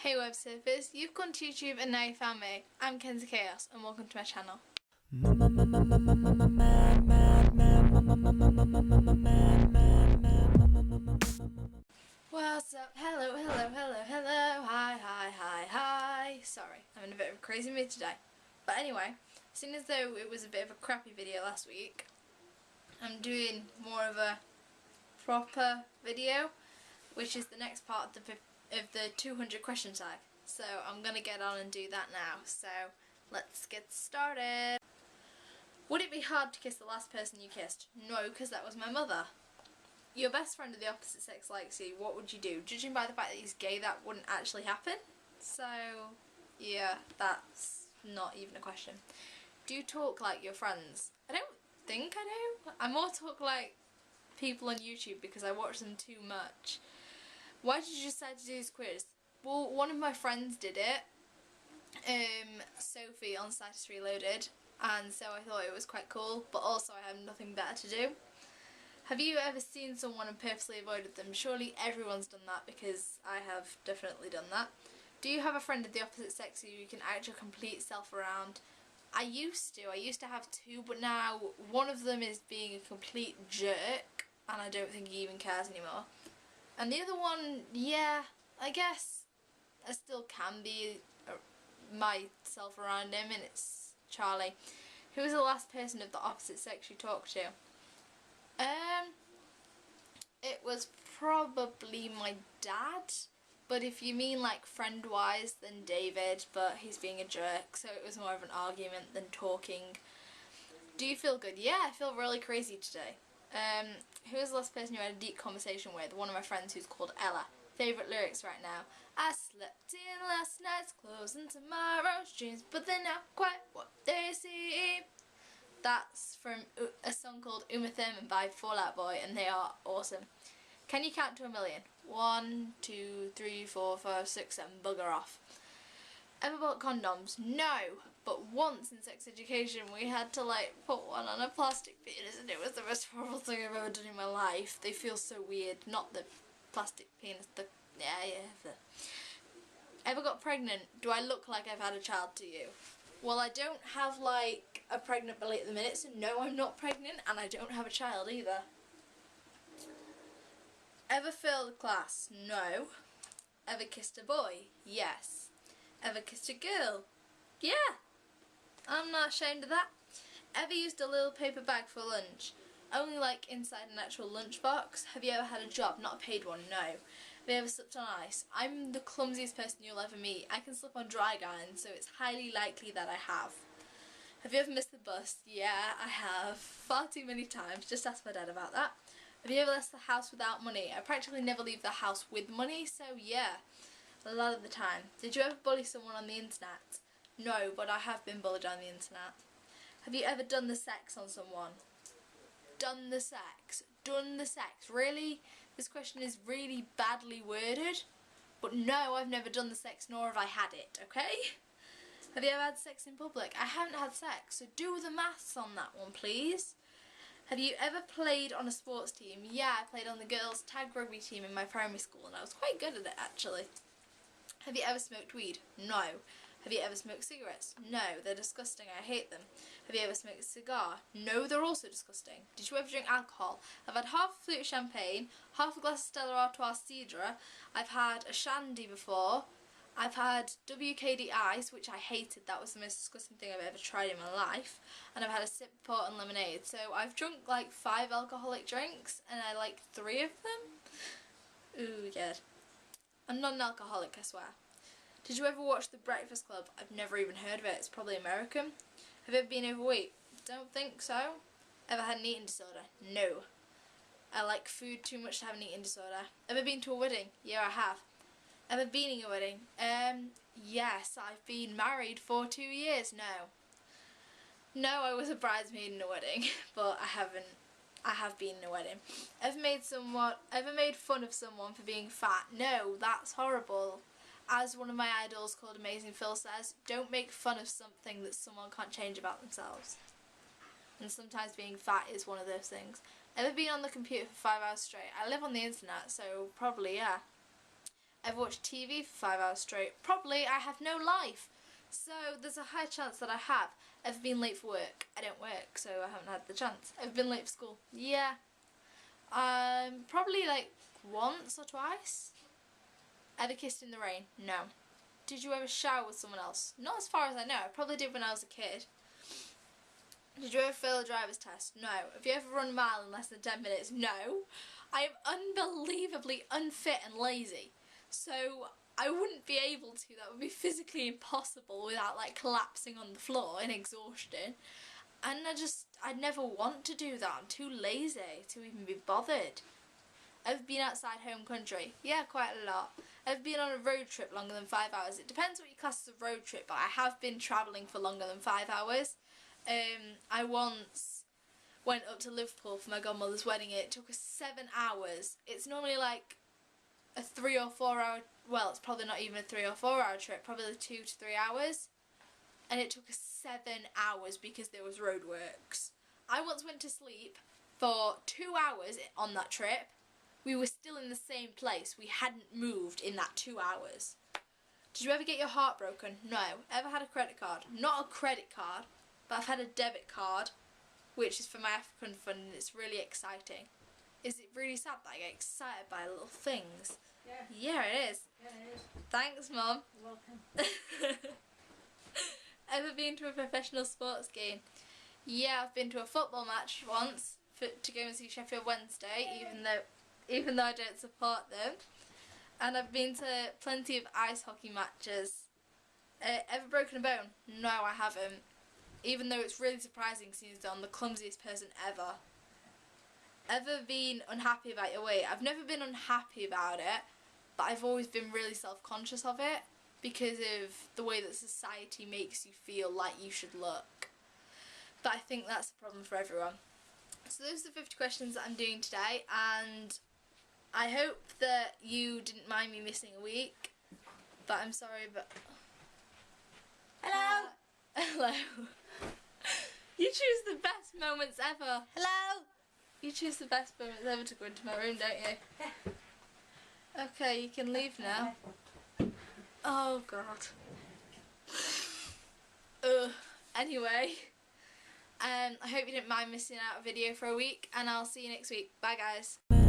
Hey web surfers, you've gone to YouTube and now you found me. I'm Kenzie Chaos and welcome to my channel. What's up? Hello, hi. Sorry, I'm in a bit of a crazy mood today. But anyway, seeing as though it was a bit of a crappy video last week, I'm doing more of a proper video, which is the next part of the 200 question tag. So I'm gonna get on and do that now. So let's get started. Would it be hard to kiss the last person you kissed? No, because that was my mother. Your best friend of the opposite sex likes you. What would you do? Judging by the fact that he's gay, that wouldn't actually happen. So yeah, that's not even a question. Do you talk like your friends? I don't think I do. I more talk like people on YouTube because I watch them too much. Why did you decide to do this quiz? Well, one of my friends did it, Sophie on CytusReloaded, and so I thought it was quite cool, but also I have nothing better to do. Have you ever seen someone and purposely avoided them? Surely everyone's done that, because I have definitely done that. Do you have a friend of the opposite sex who you can act your complete self around? I used to have two, but now one of them is being a complete jerk, and I don't think he even cares anymore. And the other one, yeah, I guess I still can be myself around him, and it's Charlie. Who was the last person of the opposite sex you talked to? It was probably my dad, but if you mean like friend-wise, then David, but he's being a jerk, so it was more of an argument than talking. Do you feel good? Yeah, I feel really crazy today. Who was the last person you had a deep conversation with? One of my friends who's called Ella. Favourite lyrics right now. I slept in last night's clothes and tomorrow's dreams, but they're not quite what they seem. That's from a song called Uma Thurman by Fall Out Boy, and they are awesome. Can you count to 1,000,000? 1, 2, 3, 4, 5, 6, 7. Bugger off. Ever bought condoms? No, but once in sex education we had to like put one on a plastic penis, and it was the most horrible thing I've ever done in my life. They feel so weird. Not the plastic penis, the Ever got pregnant? Do I look like I've had a child to you? Well, I don't have like a pregnant belly at the minute, so no, I'm not pregnant, and I don't have a child either. Ever failed class? No. Ever kissed a boy? Yes. Ever kissed a girl? Yeah. I'm not ashamed of that. Ever used a little paper bag for lunch? Only like inside an actual lunchbox. Have you ever had a job? Not a paid one, no. Have you ever slipped on ice? I'm the clumsiest person you'll ever meet. I can slip on dry iron, so it's highly likely that I have. Have you ever missed the bus? Yeah, I have. Far too many times. Just ask my dad about that. Have you ever left the house without money? I practically never leave the house with money, so yeah, a lot of the time. Did you ever bully someone on the internet? No, but I have been bullied on the internet. Have you ever done the sex on someone? Done the sex? Done the sex? Really? This question is really badly worded. But no, I've never done the sex, nor have I had it, okay? Have you ever had sex in public? I haven't had sex, so do the maths on that one, please. Have you ever played on a sports team? Yeah, I played on the girls' tag rugby team in my primary school, and I was quite good at it, actually. Have you ever smoked weed? No. Have you ever smoked cigarettes? No, they're disgusting, I hate them. Have you ever smoked a cigar? No, they're also disgusting. Did you ever drink alcohol? I've had half a flute of champagne, half a glass of Stella Artois Cidre, I've had a shandy before, I've had WKD ice, which I hated, that was the most disgusting thing I've ever tried in my life, and I've had a sip of port and lemonade. So I've drunk like 5 alcoholic drinks, and I like 3 of them. Ooh, good. I'm not an alcoholic, I swear. Did you ever watch The Breakfast Club? I've never even heard of it. It's probably American. Have you ever been overweight? Don't think so. Ever had an eating disorder? No. I like food too much to have an eating disorder. Ever been to a wedding? Yeah, I have. Ever been in a wedding? Yes, I've been married for 2 years now. No, I was a bridesmaid in a wedding, but I have been in a wedding. Ever made fun of someone for being fat? No, that's horrible. As one of my idols called Amazing Phil says, don't make fun of something that someone can't change about themselves. And sometimes being fat is one of those things. Ever been on the computer for 5 hours straight? I live on the internet, so probably yeah. Ever watched TV for 5 hours straight? Probably. I have no life. So there's a high chance that I have. Ever been late for work? I don't work, so I haven't had the chance. Ever been late for school? Yeah. Probably like once or twice. Ever kissed in the rain? No. Did you ever shower with someone else? Not as far as I know. I probably did when I was a kid. Did you ever fail a driver's test? No. Have you ever run a mile in less than 10 minutes? No. I am unbelievably unfit and lazy. So I wouldn't be able to. That would be physically impossible without like collapsing on the floor in exhaustion. And I'd never want to do that. I'm too lazy to even be bothered. I've been outside home country. Yeah, quite a lot. I've been on a road trip longer than 5 hours. It depends what you class as a road trip, but I have been travelling for longer than 5 hours. I once went up to Liverpool for my godmother's wedding. It took us 7 hours. It's normally like a 3 or 4 hour, well, it's probably not even a 3 or 4 hour trip, probably 2 to 3 hours. And it took us 7 hours because there was roadworks. I once went to sleep for 2 hours on that trip. We were still in the same place. We hadn't moved in that 2 hours. Did you ever get your heart broken? No. Ever had a credit card? Not a credit card, but I've had a debit card, which is for my African fund, and it's really exciting. Is it really sad that I get excited by little things? Yeah. Yeah, it is. Yeah, it is. Thanks, Mum. You're welcome. Ever been to a professional sports game? Yeah, I've been to a football match once to go and see Sheffield Wednesday, even though I don't support them. And I've been to plenty of ice hockey matches. Ever broken a bone? No, I haven't. Even though it's really surprising since I'm the clumsiest person ever. Ever been unhappy about your weight? I've never been unhappy about it, but I've always been really self-conscious of it because of the way that society makes you feel like you should look. But I think that's a problem for everyone. So those are the 50 questions that I'm doing today, and I hope that you didn't mind me missing a week, but I'm sorry, but... Hello! Hello. You choose the best moments ever. Hello! You choose the best moments ever to go into my room, don't you? Okay, you can leave now. Oh, God. Anyway, I hope you didn't mind missing out a video for a week, and I'll see you next week. Bye, guys.